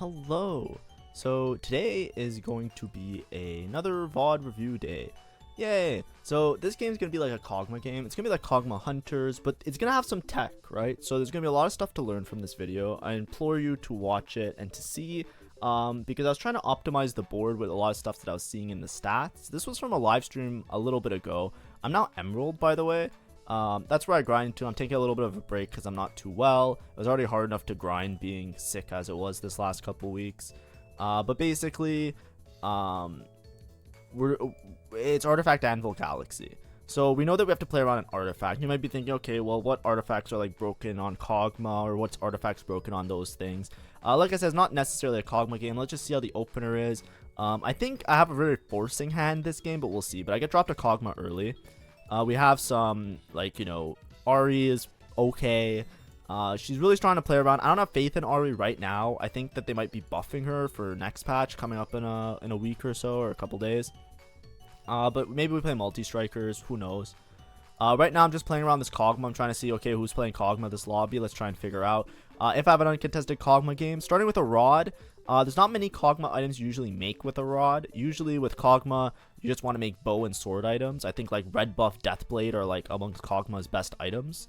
Hello. So today is going to be another VOD review day. Yay! So this game is going to be like a Kogma game. It's going to be like Kogma Hunters, but it's going to have some tech, right? So there's going to be a lot of stuff to learn from this video. I implore you to watch it and to see, because I was trying to optimize the board with a lot of stuff that I was seeing in the stats. This was from a live stream a little bit ago. I'm now Emerald, by the way. That's where I grind to. I'm taking a little bit of a break because I'm not too well. It was already hard enough to grind being sick as it was this last couple weeks. But basically, it's Artifact Anvil Galaxy. So we know that we have to play around an artifact. You might be thinking, okay, well, what artifacts are like broken on Kogma, or what's artifacts broken on those things? Like I said, it's not necessarily a Kogma game. Let's just see how the opener is. I think I have a very forcing hand this game, but we'll see. But I get dropped a Kogma early. We have some, like, Ari is okay. She's really trying to play around. I don't have faith in Ari right now. I think that they might be buffing her for next patch coming up in a week or so, or a couple days. But maybe we play multi-strikers. Who knows? Right now, I'm just playing around this Kogma. I'm trying to see, okay, who's playing Kogma this lobby. Let's try and figure out if I have an uncontested Kogma game. Starting with a Rod. There's not many Kogma items you usually make with a Rod. Usually with Kogma, you just want to make bow and sword items. I think like red buff Deathblade are like amongst Kogma's best items.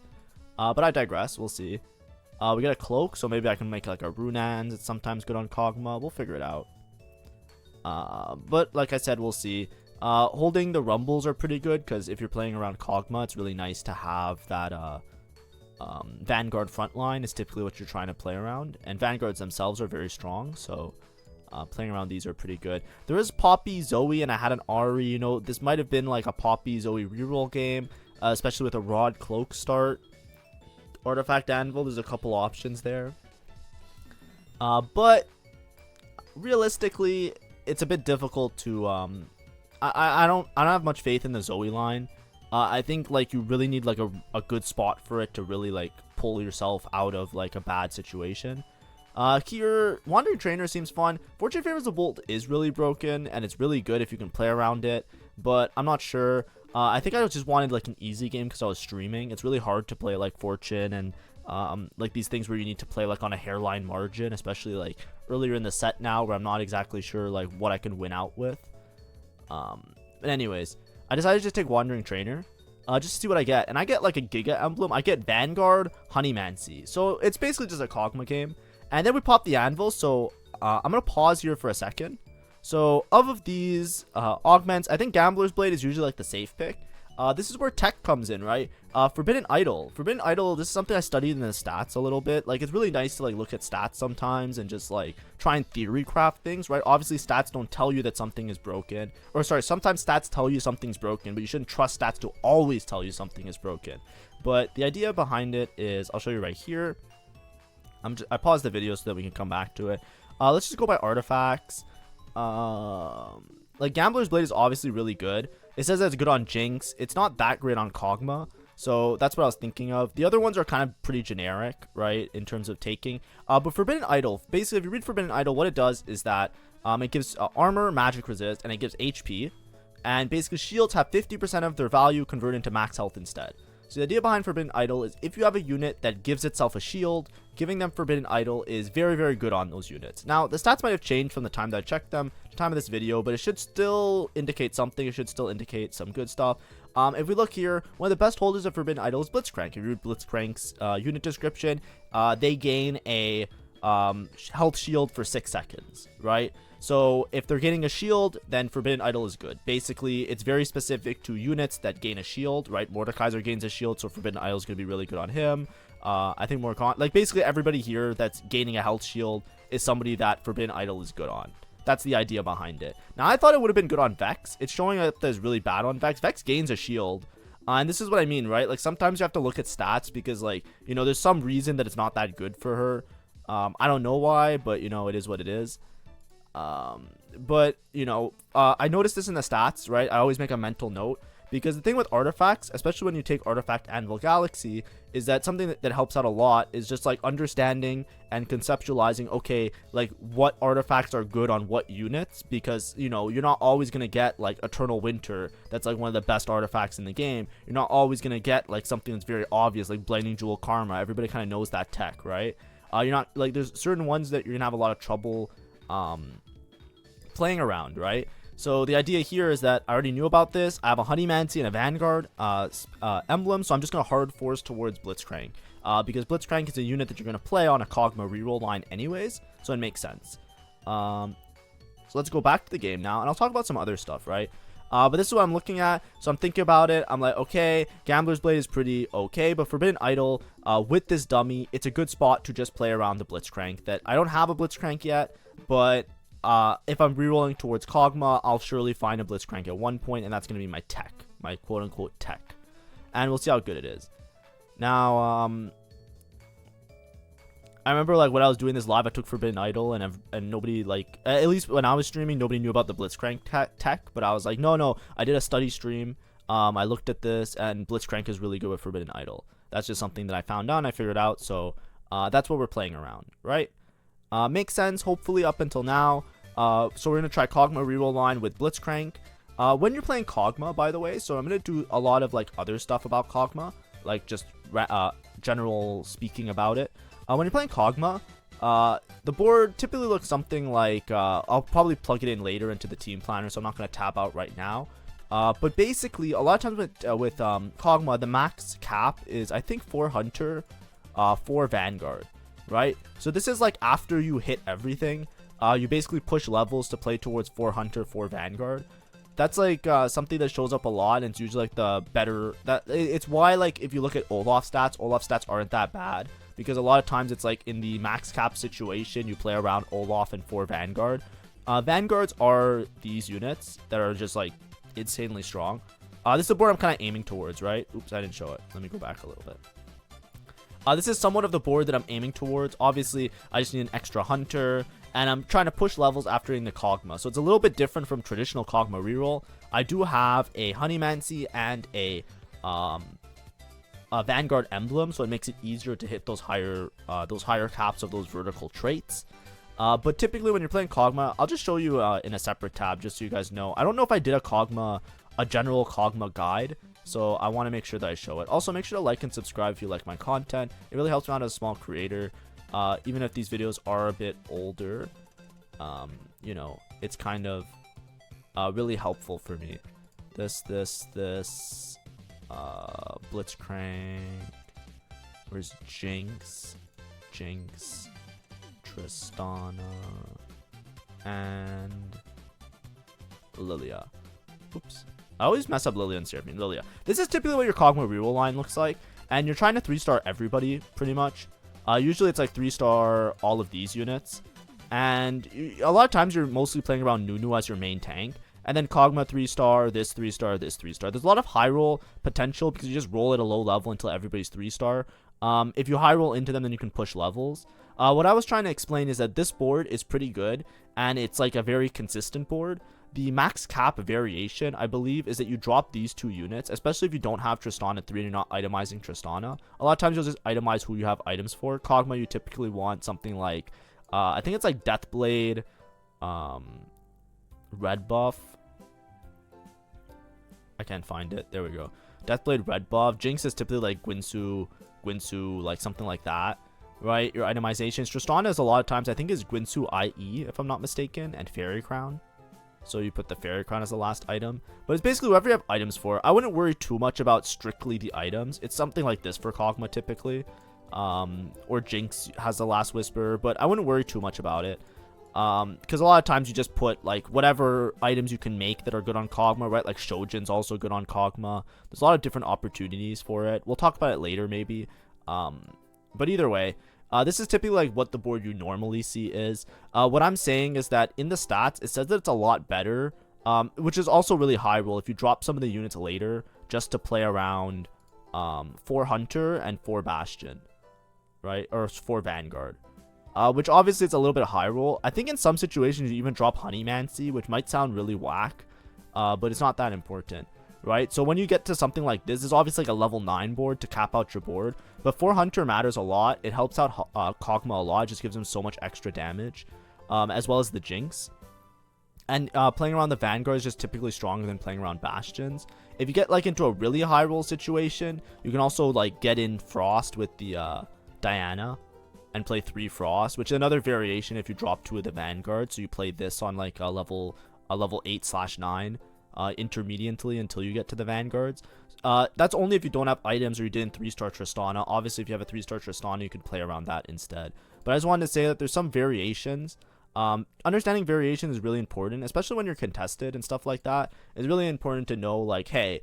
But I digress. We'll see. We get a cloak, so maybe I can make like a Runans. It's sometimes good on Kogma. We'll figure it out. But like I said, we'll see. Holding the rumbles are pretty good because if you're playing around Kogma, it's really nice to have that Vanguard frontline is typically what you're trying to play around, and Vanguards themselves are very strong, so playing around these are pretty good. There is Poppy, Zoe, and I had an Ari. This might have been like a Poppy, Zoe reroll game, especially with a Rod Cloak start. Artifact Anvil, there's a couple options there. But realistically, it's a bit difficult to I don't have much faith in the Zoe line. I think like you really need like a good spot for it to really like pull yourself out of like a bad situation. Here, Wandering Trainer seems fun. Fortune Favors the Bolt is really broken, and it's really good if you can play around it, but I'm not sure. I think I just wanted like an easy game because I was streaming. It's really hard to play like Fortune and like these things where you need to play like on a hairline margin, especially like earlier in the set now where I'm not exactly sure like what I can win out with. But anyways, I decided to just take Wandering Trainer, just to see what I get. And I get like a Giga Emblem. I get Vanguard, Honeymancy. So it's basically just a Kogma game. And then we pop the Anvil. So I'm going to pause here for a second. So of these augments, I think Gambler's Blade is usually like the safe pick. This is where tech comes in, right? Forbidden Idol. Forbidden Idol, this is something I studied in the stats a little bit. Like, it's really nice to, like, look at stats sometimes and just, like, try and theory craft things, right? Obviously, stats don't tell you that something is broken. Or, sorry, sometimes stats tell you something's broken, but you shouldn't trust stats to always tell you something is broken. But the idea behind it is, I'll show you right here. I paused the video so that we can come back to it. Let's just go by artifacts. Like, Gambler's Blade is obviously really good. It says that it's good on Jinx. It's not that great on Kogma, so that's what I was thinking of. The other ones are kind of pretty generic, right, in terms of taking. But Forbidden Idol, basically, if you read Forbidden Idol, what it does is that it gives armor, magic resist, and it gives HP. And basically, shields have 50% of their value converted into max health instead. So the idea behind Forbidden Idol is if you have a unit that gives itself a shield, giving them Forbidden Idol is very, very good on those units. Now, the stats might have changed from the time that I checked them to the time of this video, but it should still indicate something. It should still indicate some good stuff. If we look here, one of the best holders of Forbidden Idol is Blitzcrank. If you read Blitzcrank's unit description, they gain a health shield for 6 seconds, right? So if they're getting a shield, then Forbidden Idol is good. Basically, it's very specific to units that gain a shield, right? Mordekaiser gains a shield, so Forbidden Idol is going to be really good on him. I think like basically everybody here that's gaining a health shield is somebody that Forbidden Idol is good on. That's the idea behind it. Now, I thought it would have been good on Vex. It's showing that it's really bad on Vex. Vex gains a shield. And this is what I mean, right? Like, sometimes you have to look at stats because, like, there's some reason that it's not that good for her. I don't know why, but, it is what it is. But I noticed this in the stats, right? I always make a mental note because the thing with artifacts, especially when you take Artifact Anvil Galaxy, is that something that helps out a lot is just like understanding and conceptualizing, okay, like what artifacts are good on what units, because you're not always gonna get like Eternal Winter, that's like one of the best artifacts in the game. You're not always gonna get like something that's very obvious like Blinding Jewel Karma. Everybody kind of knows that tech, right? You're not like, there's certain ones that you're gonna have a lot of trouble playing around, right? So the idea here is that I already knew about this. I have a Honeymancy and a Vanguard emblem, so I'm just gonna hard force towards Blitzcrank, because Blitzcrank is a unit that you're gonna play on a Kogma reroll line anyways, so it makes sense. So let's go back to the game now, and I'll talk about some other stuff, right? But this is what I'm looking at. So I'm thinking about it. I'm like, okay, Gambler's Blade is pretty okay, but Forbidden Idol, with this dummy, it's a good spot to just play around the Blitzcrank. That I don't have a Blitzcrank yet, but if I'm rerolling towards Kogma, I'll surely find a Blitzcrank at one point, and that's going to be my tech, my quote-unquote tech. And we'll see how good it is. Now, I remember, like, when I was doing this live, I took Forbidden Idol, and nobody, like, at least when I was streaming, nobody knew about the Blitzcrank tech, but I was like, no, I did a study stream, I looked at this, and Blitzcrank is really good with Forbidden Idol. That's just something that I found out, and I figured out, so that's what we're playing around, right? Makes sense, hopefully, up until now. So we're going to try Kogma reroll line with Blitzcrank. When you're playing Kogma, by the way, so I'm going to do a lot of, like, other stuff about Kogma, like, just general speaking about it. When you're playing Kogma, the board typically looks something like, I'll probably plug it in later into the team planner, so I'm not going to tap out right now. But basically, a lot of times with Kogma, the max cap is, I think, 4 Hunter, 4 Vanguard. Right, so this is like after you hit everything, you basically push levels to play towards 4 Hunter, 4 Vanguard. That's like something that shows up a lot, and it's usually like the better. It's why, like, if you look at Olaf stats aren't that bad, because a lot of times it's like in the max cap situation, you play around Olaf and 4 Vanguard. Vanguards are these units that are just like insanely strong. This is the board I'm kind of aiming towards, right? Oops, I didn't show it. Let me go back a little bit. This is somewhat of the board that I'm aiming towards. Obviously, I just need an extra Hunter, and I'm trying to push levels after in the Kogma. So it's a little bit different from traditional Kogma reroll. I do have a Honeymancy and a Vanguard emblem, so it makes it easier to hit those higher caps of those vertical traits. But typically when you're playing Kogma, I'll just show you in a separate tab just so you guys know. I don't know if I did a general Kogma guide, so I want to make sure that I show it. Also, make sure to like and subscribe if you like my content. It really helps me out as a small creator. Even if these videos are a bit older, you know, it's kind of really helpful for me. This Blitzcrank. Where's Jinx, Tristana, and Lilia. Oops. I always mess up Lilia and Seraphine. Lilia. This is typically what your Kogma reroll line looks like, and you're trying to 3-star everybody, pretty much. Usually it's like 3-star all of these units, and a lot of times you're mostly playing around Nunu as your main tank, and then Kogma 3-star, this 3-star, this 3-star. There's a lot of high roll potential because you just roll at a low level until everybody's 3-star. If you high roll into them, then you can push levels. What I was trying to explain is that this board is pretty good, and it's like a very consistent board. The max cap variation, I believe, is that you drop these 2 units, especially if you don't have Tristana 3 and you're not itemizing Tristana. A lot of times you'll just itemize who you have items for. Kogma, you typically want something like, I think it's like Deathblade, Red Buff. I can't find it. There we go. Deathblade, Red Buff. Jinx is typically like Guinsoo, like something like that. Right? Your itemizations. Tristana is a lot of times, I think, is Guinsoo IE, if I'm not mistaken, and Fairy Crown. So you put the Fairy Crown as the last item. But it's basically whoever you have items for. I wouldn't worry too much about strictly the items. It's something like this for Kogma typically. Or Jinx has the last whisper. But I wouldn't worry too much about it. Because a lot of times you just put like whatever items you can make that are good on Kogma, right? Like Shojin's also good on Kogma. There's a lot of different opportunities for it. We'll talk about it later maybe. But either way. This is typically like what the board you normally see is. What I'm saying is that in the stats, it says that it's a lot better, which is also really high roll if you drop some of the units later just to play around 4 Hunter and 4 Bastion, right? Or 4 Vanguard, which obviously it's a little bit high roll. I think in some situations you even drop Honeymancy, which might sound really whack, but it's not that important. Right, so when you get to something like this is obviously like a level 9 board to cap out your board, but 4 Hunter matters a lot. It helps out Kogma a lot. It just gives him so much extra damage, as well as the Jinx. And playing around the Vanguard is just typically stronger than playing around Bastions. If you get like into a really high roll situation, you can also like get in Frost with the Diana, and play 3 Frost, which is another variation if you drop 2 of the Vanguard. So you play this on like a level 8/9 intermediately until you get to the Vanguards. That's only if you don't have items or you didn't 3-star Tristana. Obviously, if you have a 3-star Tristana, you could play around that instead. But I just wanted to say that there's some variations. Understanding variation is really important, especially when you're contested and stuff like that. It's really important to know, like, hey,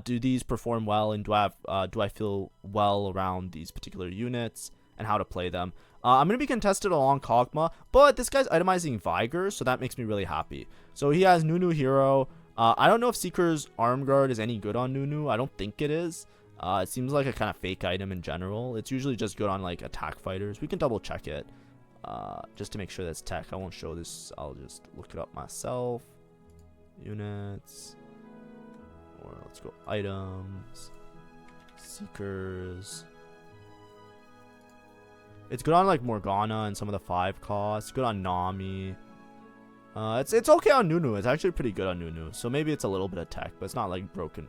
do these perform well, and do I feel well around these particular units, and how to play them. I'm going to be contested along Kogma, but this guy's itemizing Vigor, so that makes me really happy. So he has Nunu Hero. I don't know if Seeker's Arm Guard is any good on Nunu. I don't think it is. It seems like a kind of fake item in general. It's usually just good on like attack fighters. We can double check it just to make sure that's tech. I won't show this. I'll just look it up myself. Units. Or let's go items. Seekers. It's good on like Morgana and some of the 5 costs. Good on Nami. It's okay on Nunu. It's actually pretty good on Nunu. So maybe it's a little bit of tech, but it's not like broken.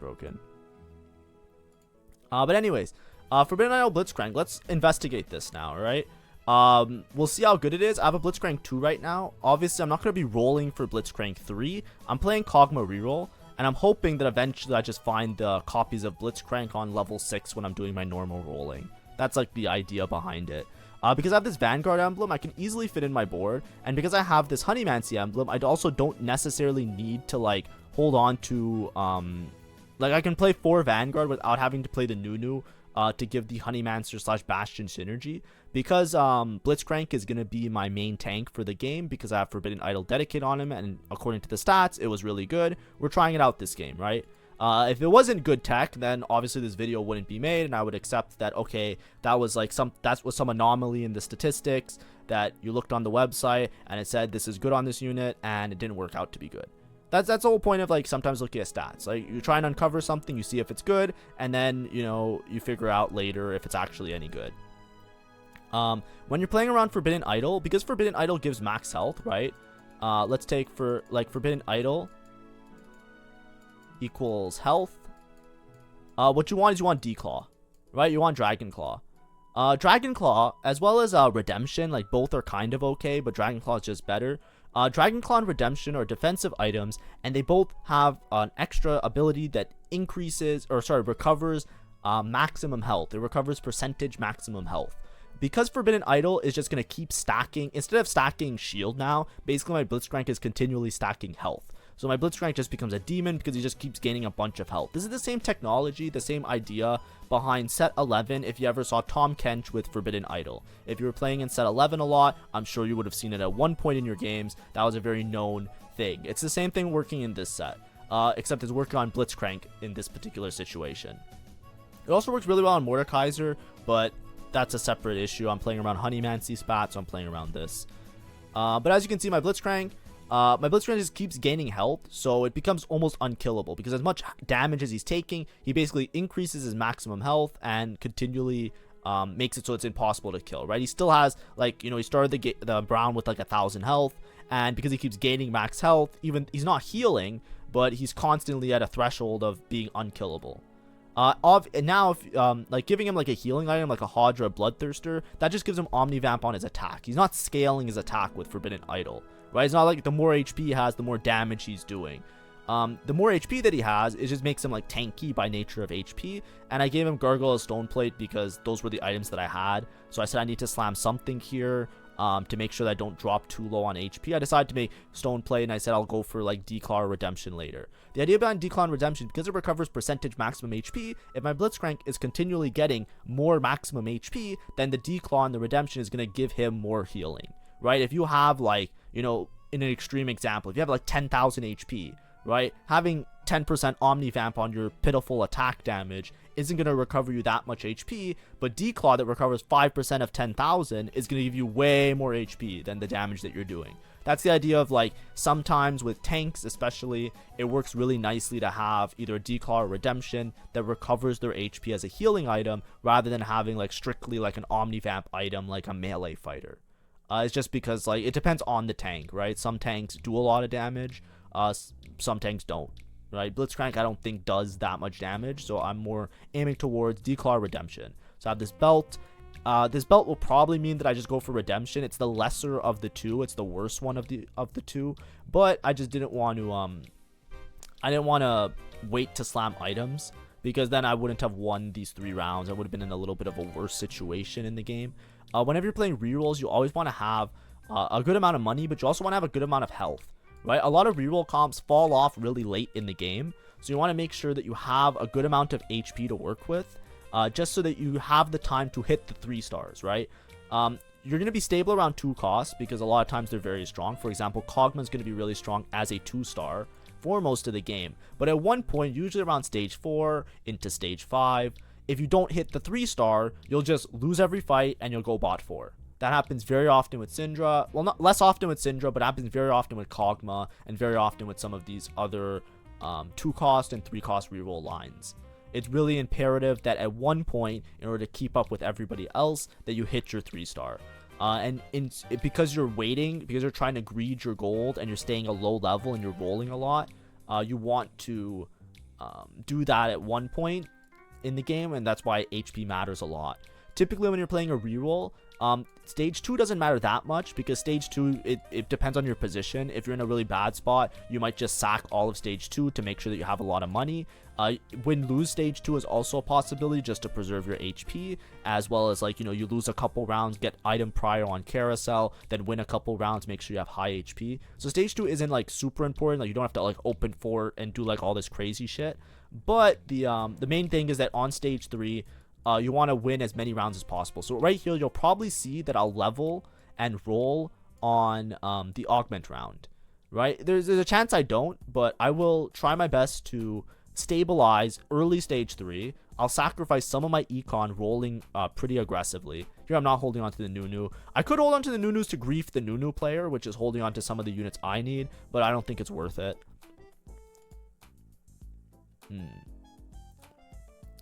But anyways, Forbidden Idol Blitzcrank. Let's investigate this now, right? We'll see how good it is. I have a Blitzcrank 2 right now. Obviously, I'm not going to be rolling for Blitzcrank 3. I'm playing Kogma Reroll, and I'm hoping that eventually I just find the copies of Blitzcrank on level 6 when I'm doing my normal rolling. That's like the idea behind it. Because I have this Vanguard emblem, I can easily fit in my board. And because I have this Honeymancy emblem, I also don't necessarily need to like hold on to like I can play 4 Vanguard without having to play the Nunu to give the Honeymancer / Bastion synergy. Because Blitzcrank is going to be my main tank for the game, because I have Forbidden Idol Dedicate on him, and according to the stats, it was really good. We're trying it out this game, right? If it wasn't good tech, then obviously this video wouldn't be made, and I would accept that, okay, that was some anomaly in the statistics, that you looked on the website and it said this is good on this unit and it didn't work out to be good. That's the whole point of like sometimes looking at stats. Like you try and uncover something, you see if it's good, and then you figure out later if it's actually any good. When you're playing around Forbidden Idol, because Forbidden Idol gives max health, right? Let's take for like Forbidden Idol equals health. What you want is you want Declaw, right? You want Dragon Claw. Dragon Claw as well as Redemption, like both are kind of okay, but Dragon Claw is just better. Dragon Claw and Redemption are defensive items, and they both have an extra ability that recovers maximum health. It recovers percentage maximum health. Because Forbidden Idol is just going to keep stacking, instead of stacking shield now, basically my Blitzcrank is continually stacking health. So my Blitzcrank just becomes a demon because he just keeps gaining a bunch of health. This is the same technology, the same idea behind set 11 if you ever saw Tom Kench with Forbidden Idol. If you were playing in set 11 a lot, I'm sure you would have seen it at one point in your games. That was a very known thing. It's the same thing working in this set, except it's working on Blitzcrank in this particular situation. It also works really well on Mordekaiser, but that's a separate issue. I'm playing around Honeymancy spat, so I'm playing around this. But as you can see, my Blitzcrank just keeps gaining health, so it becomes almost unkillable, because as much damage as he's taking, he basically increases his maximum health and continually makes it so it's impossible to kill, right? He still has, like, he started the round with like 1,000 health, and because he keeps gaining max health, even he's not healing, but he's constantly at a threshold of being unkillable. And now, if like giving him like a healing item like a Hodge or a Bloodthirster, that just gives him Omnivamp on his attack. He's not scaling his attack with Forbidden Idol, right? It's not like the more HP he has, the more damage he's doing. The more HP that he has, it just makes him like tanky by nature of HP. And I gave him Gargoyle Stoneplate because those were the items that I had. So I said I need to slam something here to make sure that I don't drop too low on HP. I decided to make Stoneplate, and I said I'll go for like Declaw or Redemption later. The idea behind Declaw and Redemption, because it recovers percentage maximum HP, if my Blitzcrank is continually getting more maximum HP, then the Declaw and the Redemption is going to give him more healing, right? If you have like, in an extreme example, if you have like 10,000 HP, right, having 10% Omnivamp on your pitiful attack damage isn't going to recover you that much HP, but Declaw that recovers 5% of 10,000 is going to give you way more HP than the damage that you're doing. That's the idea of like, sometimes with tanks especially, it works really nicely to have either a Declaw or Redemption that recovers their HP as a healing item, rather than having like strictly like an Omnivamp item like a melee fighter. It's just because like it depends on the tank, right? Some tanks do a lot of damage, some tanks don't, right? Blitzcrank I don't think does that much damage, so I'm more aiming towards Declaw Redemption. So I have this belt. This belt will probably mean that I just go for redemption. It's the lesser of the two. It's the worst one of the two. But I just didn't want to wait to slam items, because then I wouldn't have won these 3 rounds. I would have been in a little bit of a worse situation in the game. Whenever you're playing rerolls, you always want to have a good amount of money, but you also want to have a good amount of health, right? A lot of reroll comps fall off really late in the game, so you want to make sure that you have a good amount of HP to work with, just so that you have the time to hit the 3 stars, right? You're going to be stable around 2 costs, because a lot of times they're very strong. For example, Kogma is going to be really strong as a 2-star for most of the game, but at one point, usually around stage 4 into stage 5, if you don't hit the 3-star, you'll just lose every fight and you'll go bot 4. That happens very often with Syndra. Well, not less often with Syndra, but happens very often with Kogma, and very often with some of these other 2-cost and 3-cost reroll lines. It's really imperative that at one point, in order to keep up with everybody else, that you hit your 3-star. Because you're waiting, because you're trying to greed your gold and you're staying a low level and you're rolling a lot, you want to do that at one point in the game, and that's why HP matters a lot. Typically, when you're playing a reroll, stage 2 doesn't matter that much, because stage 2, it depends on your position. If you're in a really bad spot, you might just sack all of stage 2 to make sure that you have a lot of money. Win-lose stage 2 is also a possibility, just to preserve your HP, as well as, like, you know, you lose a couple rounds, get item prior on carousel, then win a couple rounds, make sure you have high HP. So stage 2 isn't, like, super important. Like, you don't have to, like, open fort and do, like, all this crazy shit. But the main thing is that on stage 3, you want to win as many rounds as possible. So right here, you'll probably see that I'll level and roll on the augment round, right? There's a chance I don't, but I will try my best to stabilize early stage 3. I'll sacrifice some of my econ rolling pretty aggressively. Here I'm not holding on to the Nunu. I could hold on to the Nunus to grief the Nunu player, which is holding on to some of the units I need, but I don't think it's worth it.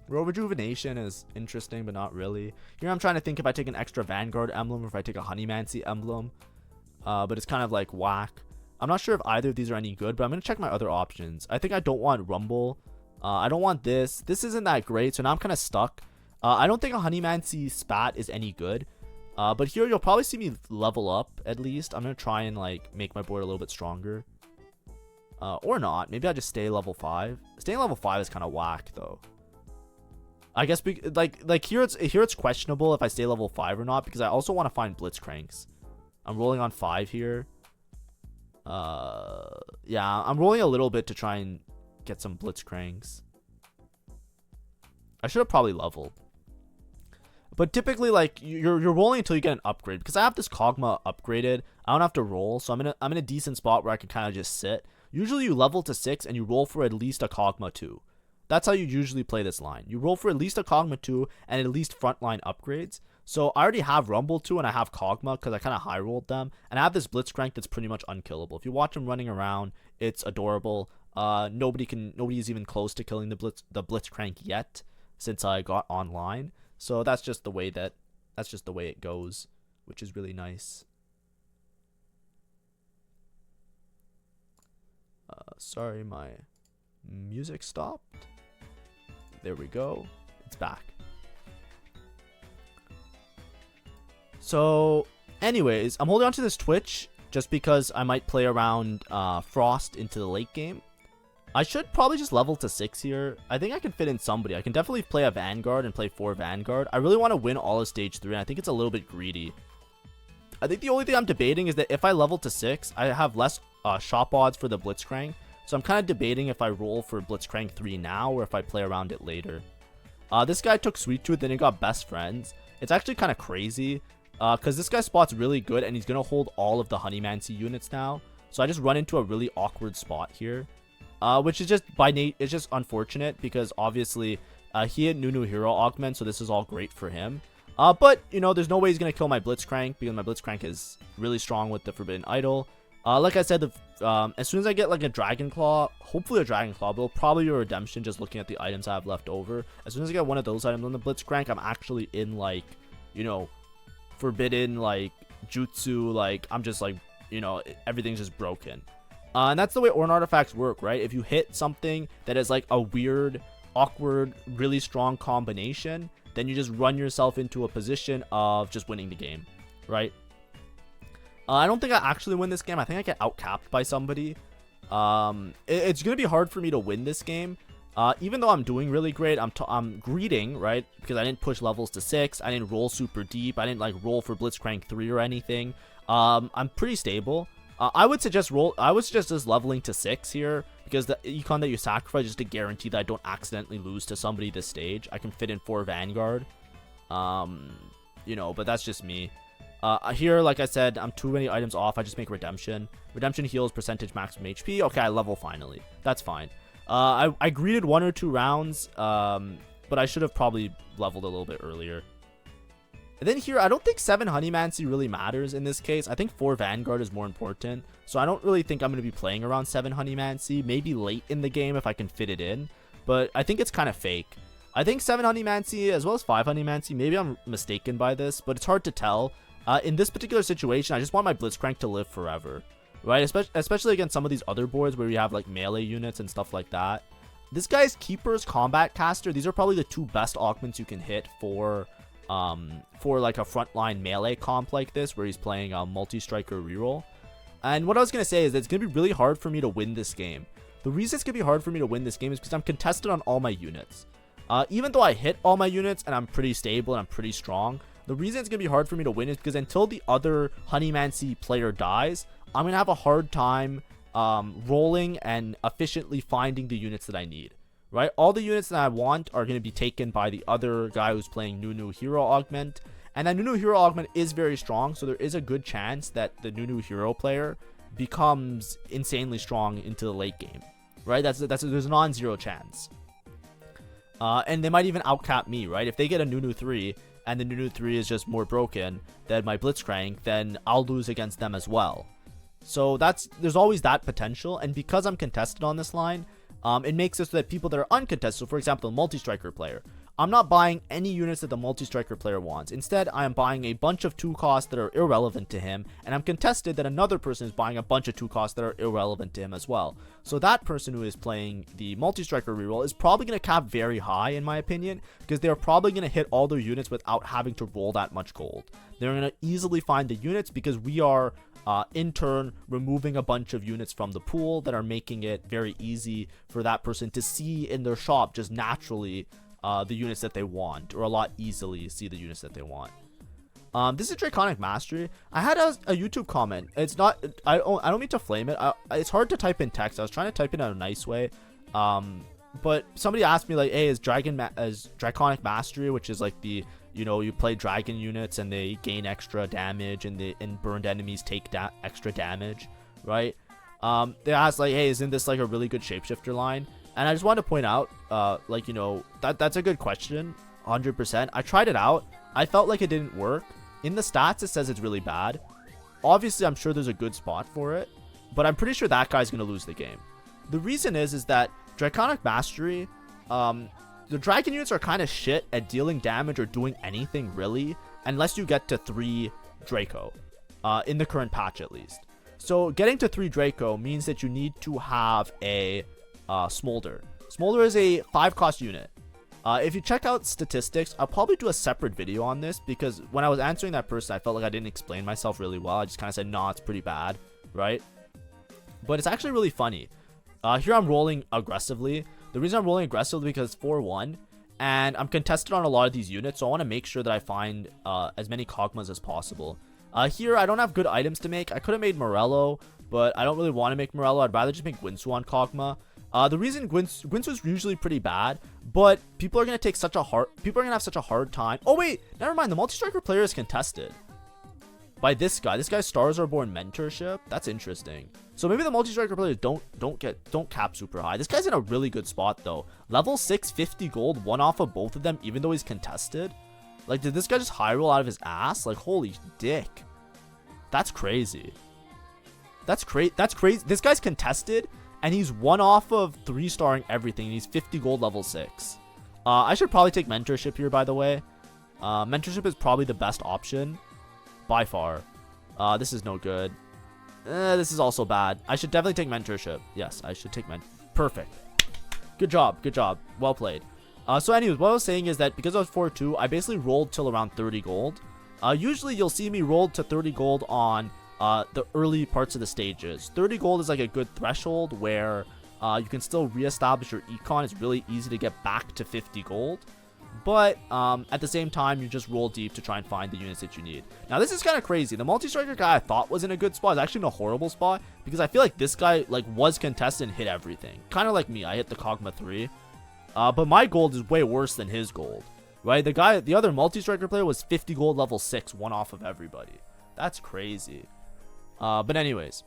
Real Rejuvenation is interesting, but not really. Here I'm trying to think if I take an extra Vanguard emblem or if I take a Honeymancy emblem. But it's kind of like whack. I'm not sure if either of these are any good, but I'm going to check my other options. I think I don't want Rumble. I don't want this. This isn't that great, so now I'm kind of stuck. I don't think a Honeymancy spat is any good. But here you'll probably see me level up at least. I'm going to try and like make my board a little bit stronger. Or not. Maybe I just stay level 5. Staying level 5 is kind of whack though. I guess like here it's questionable if I stay level 5 or not, because I also want to find Blitzcranks. I'm rolling on 5 here. Yeah, I'm rolling a little bit to try and get some Blitzcranks. I should have probably leveled. But typically, like, you're rolling until you get an upgrade, because I have this Kogma upgraded. I don't have to roll, so I'm in a decent spot where I can kind of just sit. Usually you level to 6 and you roll for at least a Kogma 2. That's how you usually play this line. You roll for at least a Kogma 2 and at least frontline upgrades. So I already have Rumble 2 and I have Kogma because I kind of high rolled them. And I have this Blitzcrank that's pretty much unkillable. If you watch him running around, it's adorable. Nobody is even close to killing the Blitzcrank yet since I got online. So that's just the way it goes, which is really nice. Sorry, my music stopped. There we go. It's back. So, anyways, I'm holding on to this Twitch just because I might play around Frost into the late game. I should probably just level to 6 here. I think I can fit in somebody. I can definitely play a Vanguard and play 4 Vanguard. I really want to win all of stage 3, and I think it's a little bit greedy. I think the only thing I'm debating is that if I level to 6, I have less shop odds for the Blitzcrank. So I'm kind of debating if I roll for Blitzcrank 3 now or if I play around it later. This guy took Sweet Tooth, then he got Best Friends. It's actually kind of crazy because this guy's spot's really good and he's going to hold all of the Honeymancy units now. So I just run into a really awkward spot here, which is just it's just unfortunate because obviously he had Nunu Hero Augment, so this is all great for him. But, you know, there's no way he's going to kill my Blitzcrank because my Blitzcrank is really strong with the Forbidden Idol. Like I said, as soon as I get like a Dragon Claw, hopefully a Dragon Claw, but it'll probably be a Redemption just looking at the items I have left over. As soon as I get one of those items on the Blitzcrank, I'm actually in like, you know, Forbidden, like, Jutsu, like, I'm just like, you know, everything's just broken. And that's the way Ornn artifacts work, right? If you hit something that is like a weird awkward, really strong combination, then you just run yourself into a position of just winning the game, right? I don't think I actually win this game. I think I get outcapped by somebody. It's going to be hard for me to win this game. Even though I'm doing really great, I'm greeting, right? Because I didn't push levels to 6. I didn't roll super deep. I didn't like roll for Blitzcrank 3 or anything. I'm pretty stable. I would suggest just leveling to 6 here, because the econ that you sacrifice is to guarantee that I don't accidentally lose to somebody this stage. I can fit in 4 Vanguard. You know, but that's just me. Here, like I said, I'm too many items off. I just make Redemption. Redemption heals percentage maximum HP. Okay, I level finally. That's fine. I greeted 1 or 2 rounds, but I should have probably leveled a little bit earlier. And then here, I don't think 7 Honeymancy really matters in this case. I think 4 Vanguard is more important. So I don't really think I'm going to be playing around 7 Honeymancy. Maybe late in the game if I can fit it in. But I think it's kind of fake. I think 7 Honeymancy as well as 5 Honeymancy. Maybe I'm mistaken by this, but it's hard to tell. In this particular situation, I just want my Blitzcrank to live forever. Right? Especially against some of these other boards where you have like melee units and stuff like that. This guy's Keeper's Combat Caster. These are probably the 2 best augments you can hit for like a frontline melee comp like this, where he's playing a multi-striker reroll. And what I was going to say is that it's going to be really hard for me to win this game. The reason it's going to be hard for me to win this game is because I'm contested on all my units. Even though I hit all my units and I'm pretty stable and I'm pretty strong, the reason it's going to be hard for me to win is because until the other Honeymancy player dies, I'm going to have a hard time rolling and efficiently finding the units that I need. Right? All the units that I want are going to be taken by the other guy who's playing Nunu Hero Augment. And that Nunu Hero Augment is very strong, so there is a good chance that the Nunu Hero player becomes insanely strong into the late game. Right? There's a non-zero chance. And they might even outcap me, right? If they get a Nunu 3 and the Nunu 3 is just more broken than my Blitzcrank, then I'll lose against them as well. So there's always that potential, and because I'm contested on this line, it makes it so that people that are uncontested, so for example, a multi-striker player, I'm not buying any units that the multi-striker player wants. Instead, I am buying a bunch of 2 costs that are irrelevant to him, and I'm contested that another person is buying a bunch of 2 costs that are irrelevant to him as well. So that person who is playing the multi-striker reroll is probably going to cap very high, in my opinion, because they're probably going to hit all their units without having to roll that much gold. They're going to easily find the units because we are in turn removing a bunch of units from the pool that are making it very easy for that person to see in their shop just naturally the units that they want, or a lot easily see the units that they want. This is Draconic Mastery. I had a YouTube comment. It's not, I don't mean to flame it. It's hard to type in text. I was trying to type it in a nice way, but somebody asked me like, hey, is Draconic Mastery, which is like the, you know, you play dragon units and they gain extra damage, and burned enemies take extra damage, right? They asked like, hey, isn't this like a really good shapeshifter line? And I just wanted to point out, like, you know, that's a good question, 100%. I tried it out. I felt like it didn't work. In the stats, it says it's really bad. Obviously, I'm sure there's a good spot for it, but I'm pretty sure that guy's going to lose the game. The reason is that Draconic Mastery, the dragon units are kind of shit at dealing damage or doing anything really, unless you get to 3 Draco, in the current patch at least. So getting to 3 Draco means that you need to have a Smolder. Smolder is a 5-cost unit. If you check out statistics, I'll probably do a separate video on this, because when I was answering that person, I felt like I didn't explain myself really well. I just kind of said, nah, it's pretty bad, right? But it's actually really funny. Here I'm rolling aggressively. The reason I'm rolling aggressively because it's 4-1, and I'm contested on a lot of these units, so I want to make sure that I find as many Kogmas as possible. Here, I don't have good items to make. I could have made Morello, but I don't really want to make Morello. I'd rather just make Gwinsu on Kogma. The reason Gwinsu is usually pretty bad, but people are gonna have such a hard time. Oh wait, never mind. The multi-striker player is contested by this guy. This guy's Stars Are Born mentorship. That's interesting. So maybe the multi-striker players don't cap super high. This guy's in a really good spot though. Level 6, 50 gold, 1 off of both of them, even though he's contested. Like, did this guy just high roll out of his ass? Like, holy dick. That's crazy. That's crazy. This guy's contested, and he's 1 off of 3-starring everything, and he's 50 gold level 6. I should probably take mentorship here, by the way. Mentorship is probably the best option by far. This is no good. This is also bad. I should definitely take mentorship. Yes, I should take perfect. Good job. Good job. Well played. So anyways, what I was saying is that because I was 4-2, I basically rolled till around 30 gold. Usually you'll see me roll to 30 gold on the early parts of the stages. 30 gold is like a good threshold where you can still reestablish your econ. It's really easy to get back to 50 gold. But at the same time, you just roll deep to try and find the units that you need. Now, this is kind of crazy. The multi-striker guy I thought was in a good spot is actually in a horrible spot because I feel like this guy like was contested and hit everything. Kind of like me. I hit the Kogma 3. But my gold is way worse than his gold, right? The other multi-striker player was 50 gold level 6, one off of everybody. That's crazy. But anyways.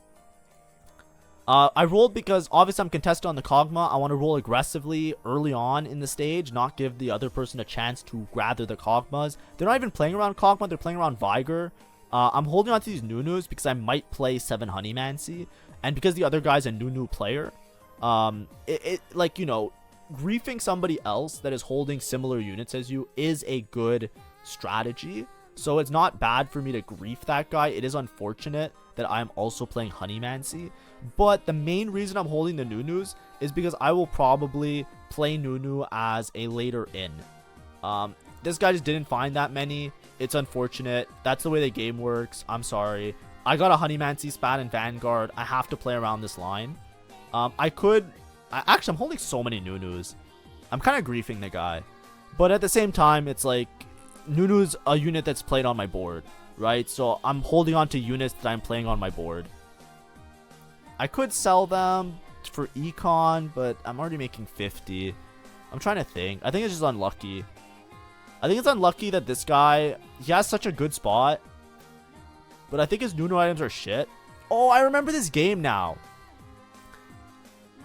I rolled because obviously I'm contested on the Kogma. I want to roll aggressively early on in the stage, not give the other person a chance to gather the Kogmas. They're not even playing around Kogma, they're playing around Vigor. I'm holding on to these Nunus because I might play 7 Honeymancy, and because the other guy's a Nunu player. Like, you know, griefing somebody else that is holding similar units as you is a good strategy. So it's not bad for me to grief that guy. It is unfortunate that I'm also playing Honeymancy. But the main reason I'm holding the Nunus is because I will probably play Nunu as a later in. This guy just didn't find that many. It's unfortunate. That's the way the game works. I'm sorry. I got a Honeymancy spat in Vanguard. I have to play around this line. Actually, I'm holding so many Nunus. I'm kind of griefing the guy. But at the same time, it's like Nunu's a unit that's played on my board, right? So I'm holding on to units that I'm playing on my board. I could sell them for econ, but I'm already making 50. I'm trying to think. I think it's just unlucky. I think it's unlucky that this guy, he has such a good spot, but I think his Nunu items are shit. Oh, I remember this game now.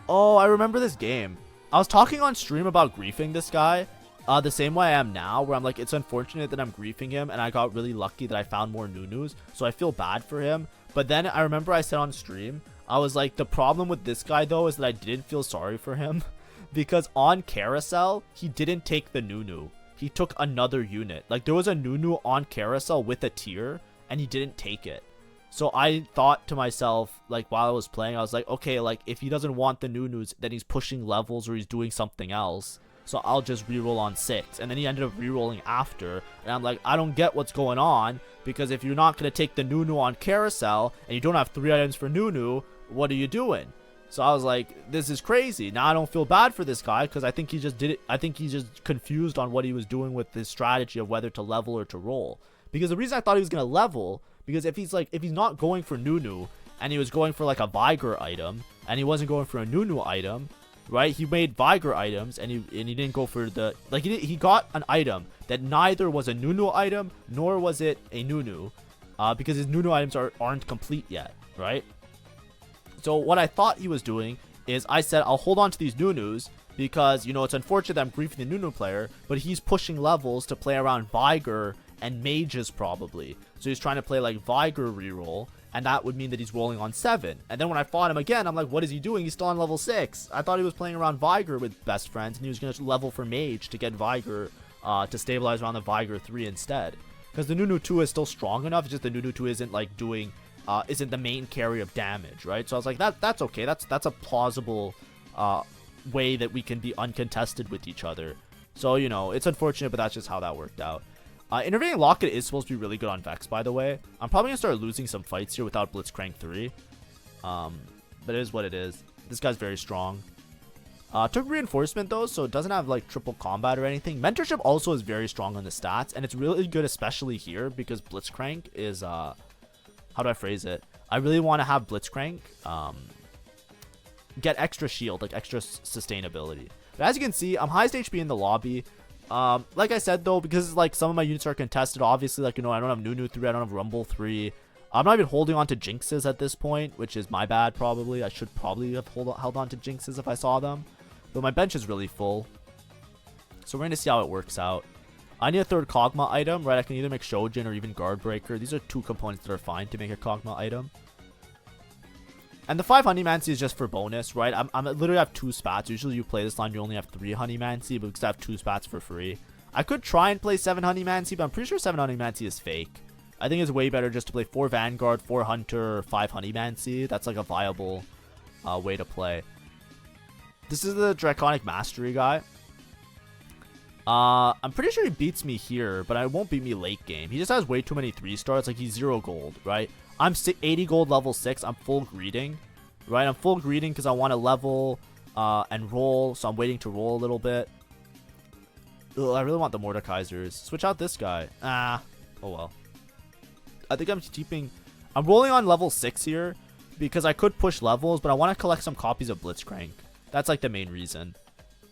Oh, I remember this game. I was talking on stream about griefing this guy. The same way I am now, where I'm like, it's unfortunate that I'm griefing him, and I got really lucky that I found more Nunus, so I feel bad for him. But then I remember I said on stream, I was like, the problem with this guy, though, is that I didn't feel sorry for him, because on Carousel, he didn't take the Nunu. He took another unit. Like, there was a Nunu on Carousel with a tier, and he didn't take it. So I thought to myself, like, while I was playing, I was like, okay, like, if he doesn't want the Nunus, then he's pushing levels or he's doing something else. So I'll just reroll on 6. And then he ended up rerolling after. And I'm like, I don't get what's going on. Because if you're not going to take the Nunu on Carousel, and you don't have 3 items for Nunu, what are you doing? So I was like, this is crazy. Now I don't feel bad for this guy, because I think he just did it. I think he's just confused on what he was doing with this strategy of whether to level or to roll. Because the reason I thought he was going to level, because if he's not going for Nunu, and he was going for like a Vigor item, and he wasn't going for a Nunu item, right? He made Vigor items, and he didn't go for the, like, he got an item that neither was a Nunu item, nor was it a Nunu, because his Nunu items aren't complete yet, right? So what I thought he was doing is I said, I'll hold on to these Nunus, because, you know, it's unfortunate that I'm griefing the Nunu player, but he's pushing levels to play around Vigor and mages probably. So he's trying to play like Vigor reroll, and that would mean that he's rolling on 7. And then when I fought him again, I'm like, what is he doing? He's still on level 6. I thought he was playing around Vigor with best friends, and he was going to level for mage to get Vigor, to stabilize around the Vigor 3 instead. Because the Nunu 2 is still strong enough, it's just the Nunu 2 isn't like doing, isn't the main carry of damage, right? So I was like, that's okay. That's a plausible way that we can be uncontested with each other. So, you know, it's unfortunate, but that's just how that worked out. Intervening Locket is supposed to be really good on Vex, by the way. I'm probably going to start losing some fights here without Blitzcrank 3. But it is what it is. This guy's very strong. Took Reinforcement, though, so it doesn't have, like, triple combat or anything. Mentorship also is very strong on the stats, and it's really good, especially here, because Blitzcrank is, how do I phrase it? I really want to have Blitzcrank get extra shield, like, extra sustainability. But as you can see, I'm highest HP in the lobby. Like I said, though, because like some of my units are contested, obviously, like, you know, I don't have Nunu 3, I don't have Rumble 3. I'm not even holding on to Jinxes at this point, which is my bad, probably. I should probably have held on to Jinxes if I saw them. But my bench is really full. So we're going to see how it works out. I need a 3rd Kogma item, right? I can either make Shojin or even Guard Breaker. These are 2 components that are fine to make a Kogma item. And the 5 Honeymancy is just for bonus, right? I literally have 2 spats. Usually you play this line, you only have 3 Honeymancy, but because I have 2 spats for free. I could try and play 7 Honeymancy, but I'm pretty sure 7 Honeymancy is fake. I think it's way better just to play 4 Vanguard, 4 Hunter, 5 Honeymancy. That's like a viable way to play. This is the Draconic Mastery guy. I'm pretty sure he beats me here, but I won't beat me late game. He just has way too many 3-stars. Like, he's 0 gold, right? I'm 80 gold level 6. I'm full greeting, right? I'm full greeting because I want to level and roll, so I'm waiting to roll a little bit. Ugh, I really want the Mordekaisers. Switch out this guy. Oh well. I think I'm keeping... I'm rolling on level 6 here because I could push levels, but I want to collect some copies of Blitzcrank. That's like the main reason.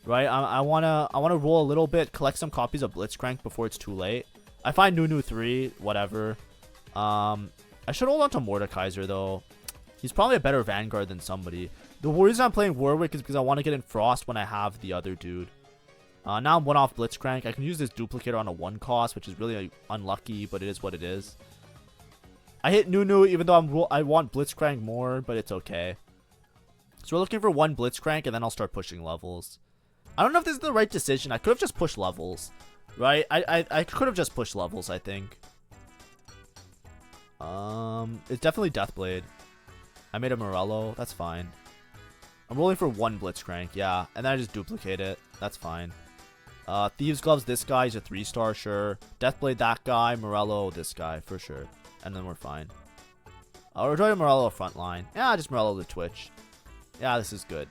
Right, I wanna roll a little bit, collect some copies of Blitzcrank before it's too late. I find Nunu 3, whatever. I should hold on to Mordekaiser though. He's probably a better Vanguard than somebody. The reason I'm playing Warwick is because I want to get in Frost when I have the other dude. Now I'm 1 off Blitzcrank. I can use this duplicator on a 1 cost, which is really unlucky, but it is what it is. I hit Nunu even though I want Blitzcrank more, but it's okay. So we're looking for 1 Blitzcrank and then I'll start pushing levels. I don't know if this is the right decision. I could have just pushed levels, right? I could have just pushed levels, I think. It's definitely Deathblade. I made a Morello. That's fine. I'm rolling for 1 Blitzcrank, yeah. And then I just duplicate it. That's fine. Thieves Gloves, this guy is a 3-star, sure. Deathblade, that guy. Morello, this guy, for sure. And then we're fine. We're doing Morello frontline. Yeah, just Morello the Twitch. Yeah, this is good.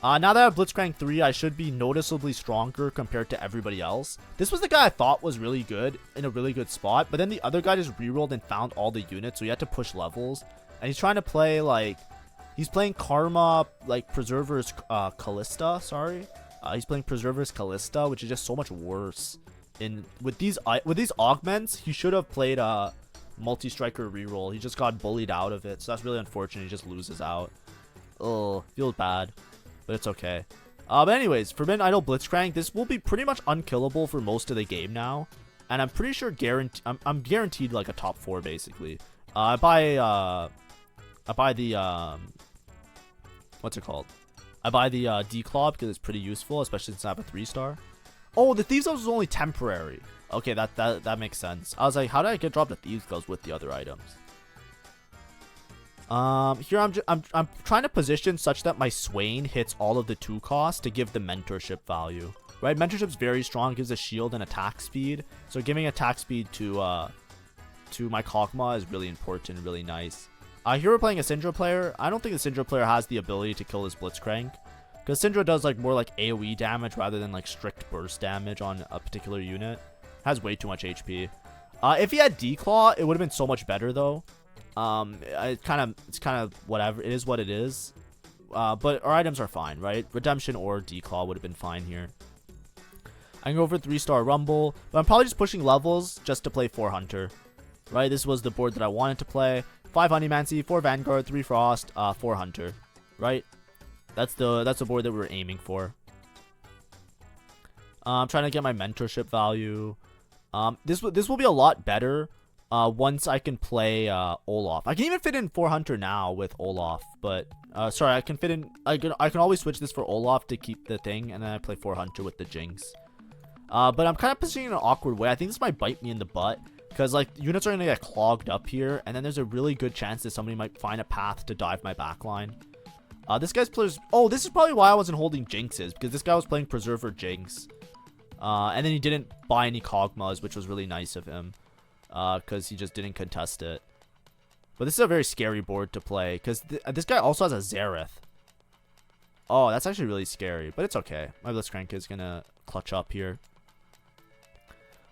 Now that I have Blitzcrank 3, I should be noticeably stronger compared to everybody else. This was the guy I thought was really good, in a really good spot, but then the other guy just rerolled and found all the units, so he had to push levels. And he's trying to play, like, he's playing Karma, like, Preserver's Callista, sorry. He's playing Preserver's Callista, which is just so much worse. With these augments, he should have played Multi-Striker reroll. He just got bullied out of it, so that's really unfortunate. He just loses out. Ugh, feels bad. But it's okay. But anyways, Forbidden Idol Blitzcrank, this will be pretty much unkillable for most of the game now. And I'm pretty sure I'm guaranteed like a top 4 basically. I buy the what's it called? I buy the Declaw because it's pretty useful, especially since I have a 3-star. Oh, the Thieves Gloves was only temporary. Okay, that makes sense. I was like, how did I get dropped the Thieves Gloves with the other items? Here I'm trying to position such that my Swain hits all of the 2 costs to give the mentorship value. Right, mentorship's very strong, gives a shield and attack speed. So giving attack speed to my Kogma is really important, really nice. Here we're playing a Syndra player. I don't think the Syndra player has the ability to kill this Blitzcrank, because Syndra does like more like AoE damage rather than like strict burst damage on a particular unit. Has way too much HP. If he had Declaw, it would have been so much better though. It's kind of whatever. It is what it is. But our items are fine, right? Redemption or Declaw would have been fine here. I can go for 3-star Rumble, but I'm probably just pushing levels just to play 4 Hunter. Right? This was the board that I wanted to play. 5 Honeymancy, 4 Vanguard, 3 Frost, 4 Hunter. Right? That's the board that we were aiming for. I'm trying to get my mentorship value. This will be a lot better once I can play Olaf. I can even fit in 4 Hunter now with Olaf, but sorry, I can fit in. I can always switch this for Olaf to keep the thing, and then I play 4 Hunter with the Jinx. But I'm kind of positioning in an awkward way. I think this might bite me in the butt because like units are gonna get clogged up here, and then there's a really good chance that somebody might find a path to dive my backline. This guy's players. Oh, this is probably why I wasn't holding Jinxes, because this guy was playing Preserver Jinx. And then he didn't buy any Kogmas, which was really nice of him. Because he just didn't contest it. But this is a very scary board to play, because this guy also has a Zareth. Oh, that's actually really scary, but it's okay. My Blitzcrank is going to clutch up here.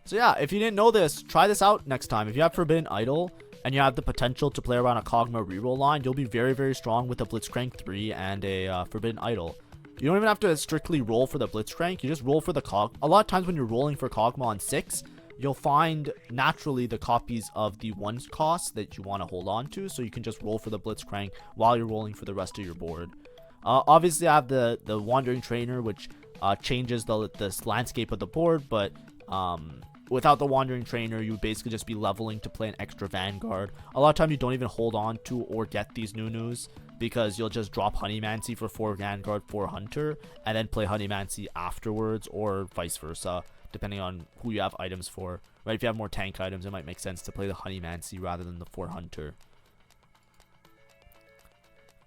So yeah, if you didn't know this, try this out next time. If you have Forbidden Idol, and you have the potential to play around a Kogma reroll line, you'll be very, very strong with a Blitzcrank 3 and a Forbidden Idol. You don't even have to strictly roll for the Blitzcrank, you just roll for the Kog. A lot of times when you're rolling for Kogma on 6, you'll find naturally the copies of the 1 cost that you want to hold on to, so you can just roll for the Blitzcrank while you're rolling for the rest of your board. Obviously, I have the Wandering Trainer, which changes the landscape of the board, but without the Wandering Trainer, you would basically just be leveling to play an extra Vanguard. A lot of times you don't even hold on to or get these Nunus, because you'll just drop Honeymancy for 4 Vanguard, 4 Hunter, and then play Honeymancy afterwards, or vice versa, depending on who you have items for. Right? If you have more tank items, it might make sense to play the Honeymancy rather than the 4 Hunter.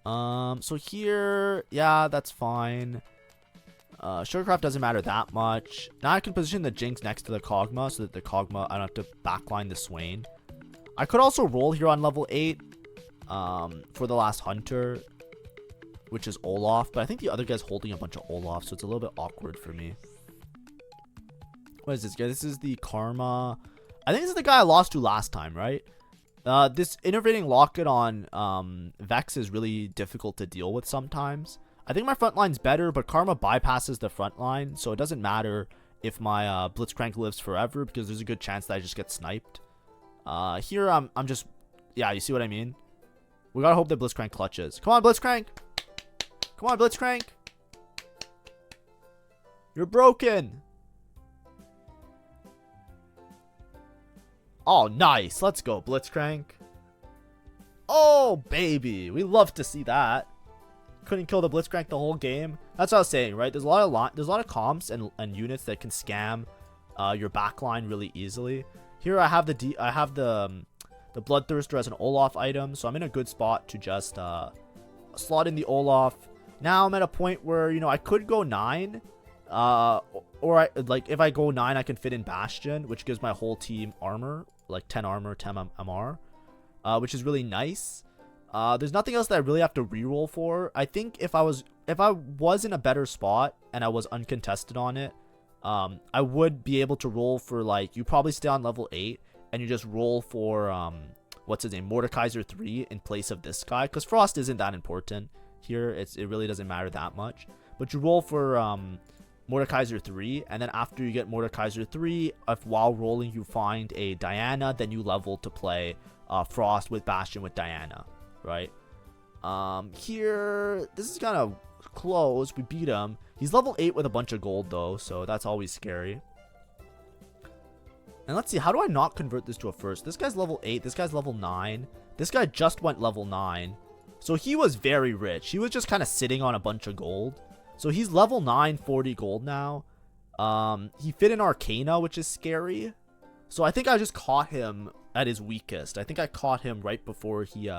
So here, yeah, that's fine. Sugarcraft doesn't matter that much. Now I can position the Jinx next to the Kogma so that the Kogma, I don't have to backline the Swain. I could also roll here on level 8 for the last Hunter, which is Olaf. But I think the other guy's holding a bunch of Olaf, so it's a little bit awkward for me. What is this guy? This is the Karma. I think this is the guy I lost to last time, right? This innovating locket on Vex is really difficult to deal with sometimes. I think my front line's better, but Karma bypasses the front line, so it doesn't matter if my Blitzcrank lives forever because there's a good chance that I just get sniped. Here I'm just, yeah, you see what I mean? We gotta hope that Blitzcrank clutches. Come on, Blitzcrank! Come on, Blitzcrank! You're broken! Oh, nice. Let's go, Blitzcrank. Oh, baby. We love to see that. Couldn't kill the Blitzcrank the whole game. That's what I was saying, right? There's a lot of comps and units that can scam your backline really easily. Here I have the Bloodthirster as an Olaf item, so I'm in a good spot to just slot in the Olaf. Now I'm at a point where, you know, I could go 9. Or if I go 9, I can fit in Bastion, which gives my whole team armor, like 10 armor, 10 MR, which is really nice. There's nothing else that I really have to reroll for. I think if I was in a better spot and I was uncontested on it, I would be able to roll for, like, you probably stay on level 8 and you just roll for what's his name, Mordekaiser 3 in place of this guy, because Frost isn't that important here. It really doesn't matter that much. But you roll for Mordekaiser 3, and then after you get Mordekaiser 3, if while rolling you find a Diana, then you level to play Frost with Bastion with Diana, right? Here, this is kind of close. We beat him. He's level 8 with a bunch of gold, though, so that's always scary. And let's see, how do I not convert this to a first? This guy's level 8, this guy's level 9. This guy just went level 9. So he was very rich. He was just kind of sitting on a bunch of gold. So he's level 9, 40 gold now. He fit in Arcana, which is scary. So I think I just caught him at his weakest. I think I caught him right before he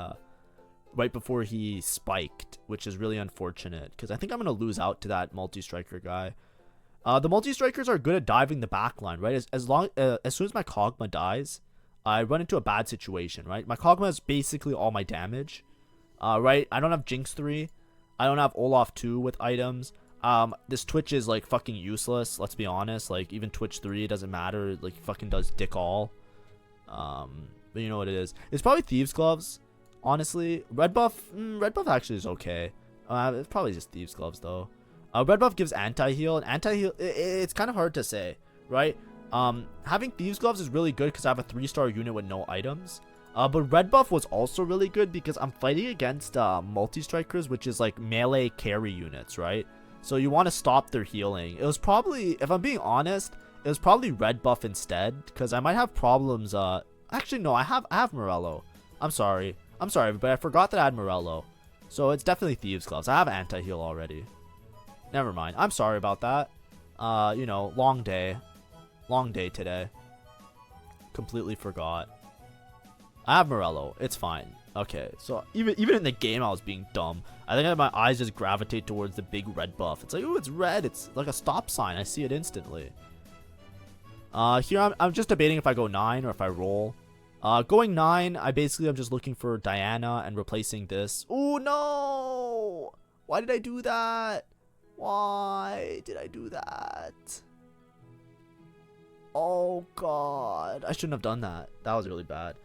spiked, which is really unfortunate because I think I'm gonna lose out to that multi-striker guy. The multi-strikers are good at diving the backline, right? As soon as my Kogma dies, I run into a bad situation, right? My Kogma is basically all my damage, right? I don't have Jinx 3. I don't have Olaf 2 with items. This Twitch is, like, fucking useless, let's be honest. Like, even Twitch 3, it doesn't matter. Like, fucking does dick all. But you know what it is. It's probably Thieves' Gloves, honestly. Red buff actually is okay. It's probably just Thieves' Gloves, though. Red buff gives anti-heal, and anti-heal, it's kind of hard to say, right? Having Thieves' Gloves is really good because I have a 3-star unit with no items. But red buff was also really good because I'm fighting against multi-strikers, which is like melee carry units, right? So you want to stop their healing. It was probably, if I'm being honest, it was probably red buff instead because I might have problems. Actually, no, I have Morello. I'm sorry, but I forgot that I had Morello. So it's definitely Thieves' Gloves. I have anti-heal already. Never mind. I'm sorry about that. You know, long day today. Completely forgot. I have Morello. It's fine. Okay, so even in the game, I was being dumb. I think my eyes just gravitate towards the big red buff. It's like, ooh, it's red. It's like a stop sign. I see it instantly. Here, I'm just debating if I go 9 or if I roll. Going 9, I'm just looking for Diana and replacing this. Oh, no! Why did I do that? Why did I do that? Oh, God. I shouldn't have done that. That was really bad.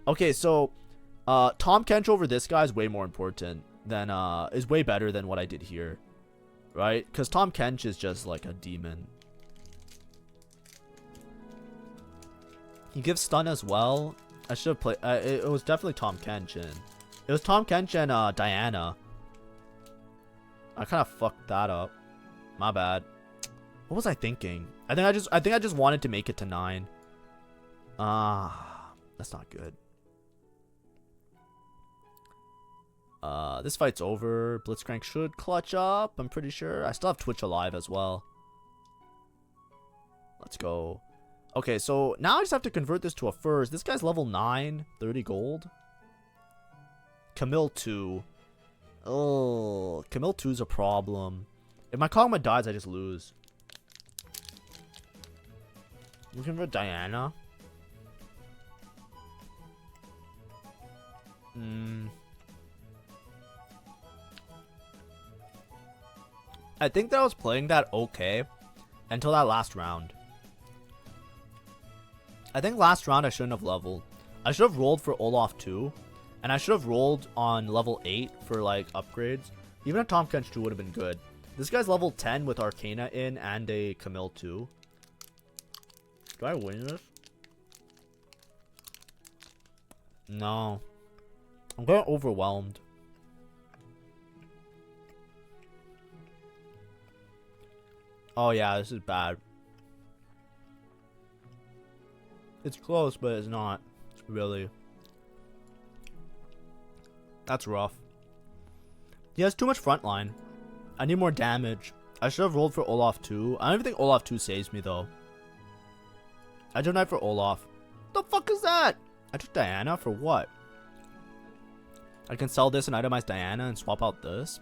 Okay, so Tom Kench over this guy is way more important than is way better than what I did here, right? Because Tom Kench is just like a demon. He gives stun as well. I should have played. It was definitely Tom Kench and it was Tom Kench and Diana. I kind of fucked that up. My bad. What was I thinking? I think I just wanted to make it to 9. That's not good. This fight's over. Blitzcrank should clutch up, I'm pretty sure. I still have Twitch alive as well. Let's go. Okay, so now I just have to convert this to a first. This guy's level 9, 30 gold. Camille 2. Oh, Camille 2's a problem. If my Kogma dies, I just lose. Looking for Diana. I think that I was playing that okay until that last round. I think last round I shouldn't have leveled. I should have rolled for Olaf 2. And I should have rolled on level 8 for like upgrades. Even a Tom Kench 2 would have been good. This guy's level 10 with Arcana in and a Camille 2. Do I win this? No. I'm getting overwhelmed. Oh yeah, this is bad. It's close, but it's not. Really. That's rough. He has too much frontline. I need more damage. I should have rolled for Olaf 2. I don't even think Olaf 2 saves me though. I took knight for Olaf. The fuck is that? I took Diana for what? I can sell this and itemize Diana and swap out this.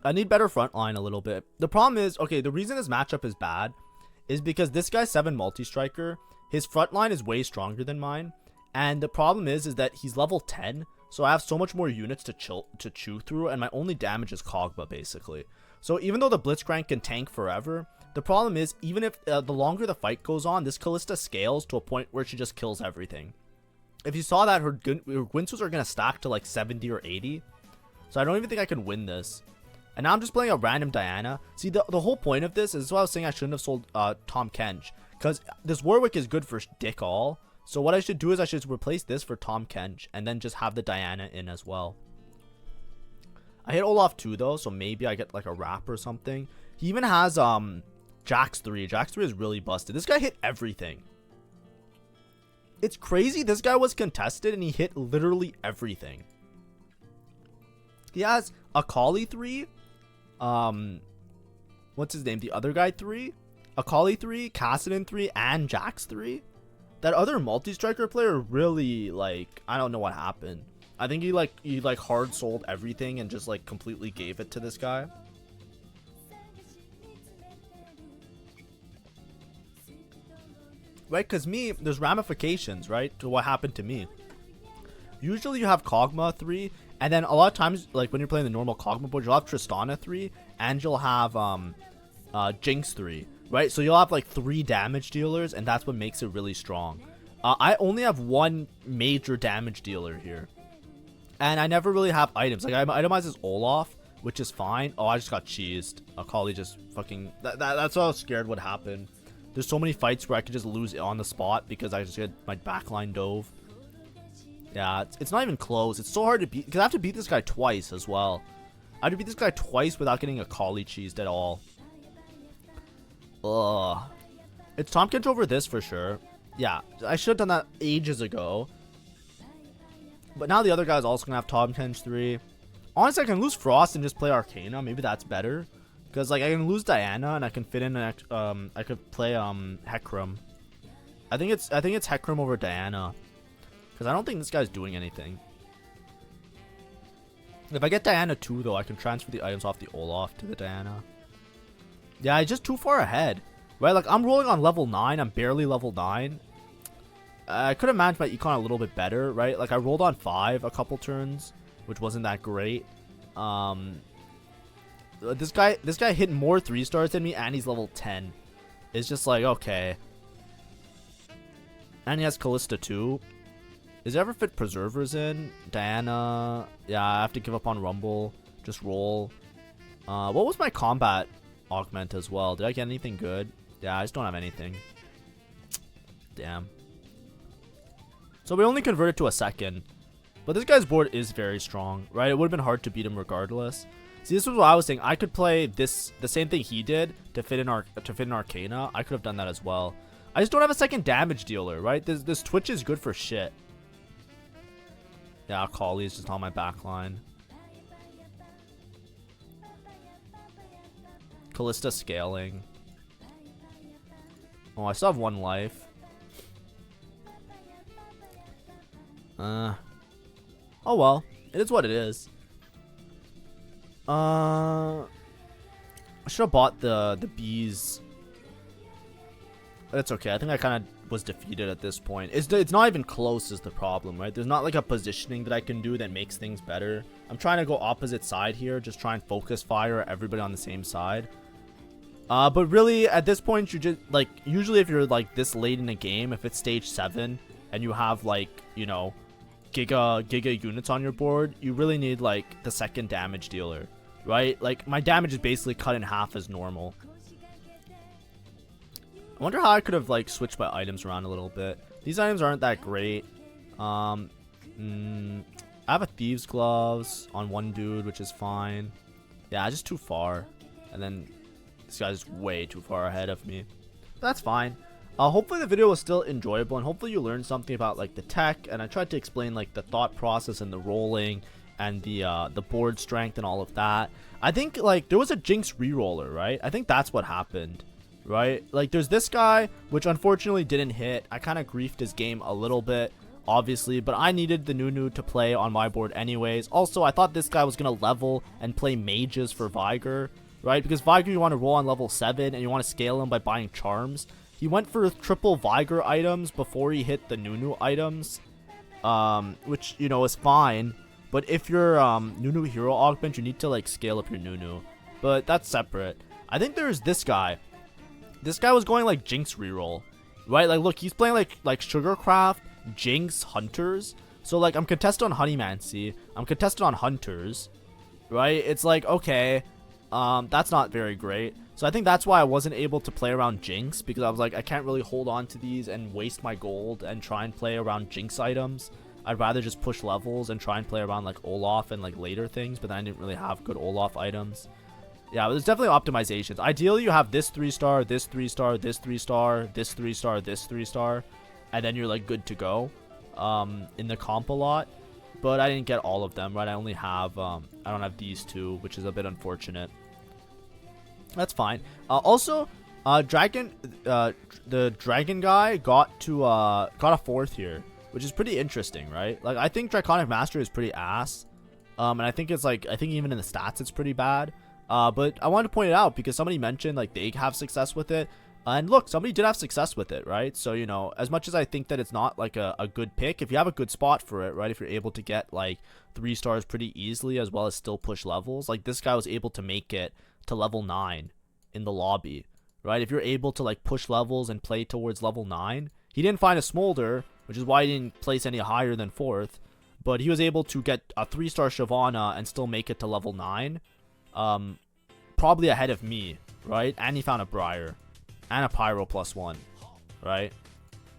I need better frontline a little bit. The problem is, okay, the reason this matchup is bad is because this guy's 7 multi-striker. His frontline is way stronger than mine. And the problem is that he's level 10. So I have so much more units to chew through. And my only damage is Kogma, basically. So even though the Blitzcrank can tank forever, the problem is, even if the longer the fight goes on, this Kalista scales to a point where she just kills everything. If you saw that, her Gwynsos are going to stack to like 70 or 80. So I don't even think I can win this. And now I'm just playing a random Diana. See, the whole point of this is why I was saying I shouldn't have sold Tom Kench. Because this Warwick is good for dick all. So what I should do is I should replace this for Tom Kench. And then just have the Diana in as well. I hit Olaf 2 though. So maybe I get like a wrap or something. He even has Jax 3. Jax 3 is really busted. This guy hit everything. It's crazy. This guy was contested and he hit literally everything. He has Akali 3. What's his name? The other guy 3. Akali 3, Kassadin 3, and Jax 3. That other multi-striker player really, like, I don't know what happened. I think he hard sold everything and just like completely gave it to this guy. Right, because there's ramifications, right, to what happened to me. Usually you have Kogma 3, and then a lot of times, like when you're playing the normal Kogma board, you'll have Tristana 3, and you'll have Jinx 3, right? So you'll have like 3 damage dealers, and that's what makes it really strong. I only have 1 major damage dealer here, and I never really have items. Like I itemize as Olaf, which is fine. Oh, I just got cheesed. Akali just fucking... That's what I was scared would happen. There's so many fights where I could just lose it on the spot because I just get my backline dove. Yeah, it's not even close. It's so hard to beat because I have to beat this guy twice as well. I have to beat this guy twice without getting a Akali cheesed at all. Ugh. It's Tom Kench over this for sure. Yeah, I should have done that ages ago. But now the other guy's also gonna have Tom Kench 3. Honestly, I can lose Frost and just play Arcana. Maybe that's better. Because like I can lose Diana and I can fit in an I could play Hecarim. I think it's Hecarim over Diana. Because I don't think this guy's doing anything. If I get Diana 2 though, I can transfer the items off the Olaf to the Diana. Yeah, I'm just too far ahead. Right, like I'm rolling on level 9, I'm barely level 9. I could have managed my econ a little bit better, right? Like I rolled on 5 a couple turns, which wasn't that great. This guy hit more 3-stars than me, and he's level 10. It's just like, okay. And he has Kalista 2. Is there ever fit Preservers in? Diana. Yeah, I have to give up on Rumble. Just roll. What was my combat augment as well? Did I get anything good? Yeah, I just don't have anything. Damn. So we only converted to a second. But this guy's board is very strong, right? It would have been hard to beat him regardless. See, this was what I was saying. I could play the same thing he did to fit in Arcana. I could have done that as well. I just don't have a second damage dealer, right? This Twitch is good for shit. Yeah, Akali is just on my backline. Kalista scaling. Oh, I still have 1 life. Oh well. It is what it is. I should have bought the bees. It's okay. I think I kind of was defeated at this point. It's not even close is the problem, right? There's not like a positioning that I can do that makes things better. I'm trying to go opposite side here. Just try and focus fire everybody on the same side. But really, at this point, you just, like, usually if you're, like, this late in the game, if it's stage 7, and you have, like, you know, giga units on your board, you really need, like, the second damage dealer, right? Like, my damage is basically cut in half as normal. I wonder how I could have, like, switched my items around a little bit. These items aren't that great. I have a Thieves' Gloves on one dude, which is fine. Yeah, just too far. And then this guy's way too far ahead of me. But that's fine. Hopefully the video was still enjoyable, and hopefully you learned something about, like, the tech. And I tried to explain, like, the thought process and the rolling and the board strength and all of that. I think, like, there was a Jinx reroller, right? I think that's what happened. Right? Like, there's this guy, which unfortunately didn't hit. I kind of griefed his game a little bit, obviously, but I needed the Nunu to play on my board anyways. Also, I thought this guy was going to level and play mages for Viger, right? Because Viger, you want to roll on level 7, and you want to scale him by buying charms. He went for triple Viger items before he hit the Nunu items, which, you know, is fine. But if you're Nunu hero augment, you need to, like, scale up your Nunu. But that's separate. I think there's this guy. This guy was going like Jinx reroll, right? Like, look, he's playing like Sugarcraft, Jinx, Hunters. So, like, I'm contested on Honeymancy. I'm contested on Hunters, right? It's like, okay, that's not very great. So I think that's why I wasn't able to play around Jinx, because I was like, I can't really hold on to these and waste my gold and try and play around Jinx items. I'd rather just push levels and try and play around like Olaf and like later things, but then I didn't really have good Olaf items. Yeah, there's definitely optimizations. Ideally, you have this 3-star, this 3-star, this 3-star, this 3-star, this 3-star, and then you're like good to go in the comp a lot. But I didn't get all of them, right? I only have I don't have these two, which is a bit unfortunate. That's fine. Also, the dragon guy got a 4th here, which is pretty interesting, right? Like, I think Draconic Mastery is pretty ass, and I think it's like, I think even in the stats it's pretty bad. But I wanted to point it out because somebody mentioned like they have success with it, and look, somebody did have success with it, right? So, you know, as much as I think that it's not like a good pick, if you have a good spot for it, right, if you're able to get like 3 stars pretty easily as well as still push levels, like this guy was able to make it to level 9 in the lobby, right? If you're able to like push levels and play towards level 9, he didn't find a Smolder, which is why he didn't place any higher than 4th, but he was able to get a 3-star Shyvana and still make it to level 9. Probably ahead of me, right? And he found a Briar and a Pyro +1, right?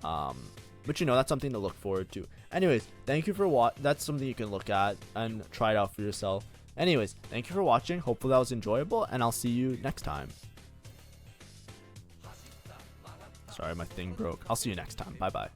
But you know, that's something to look forward to. Anyways, thank you for watching. That's something you can look at and try it out for yourself. Anyways, thank you for watching. Hopefully that was enjoyable, and I'll see you next time. Sorry, my thing broke. I'll see you next time. Bye bye.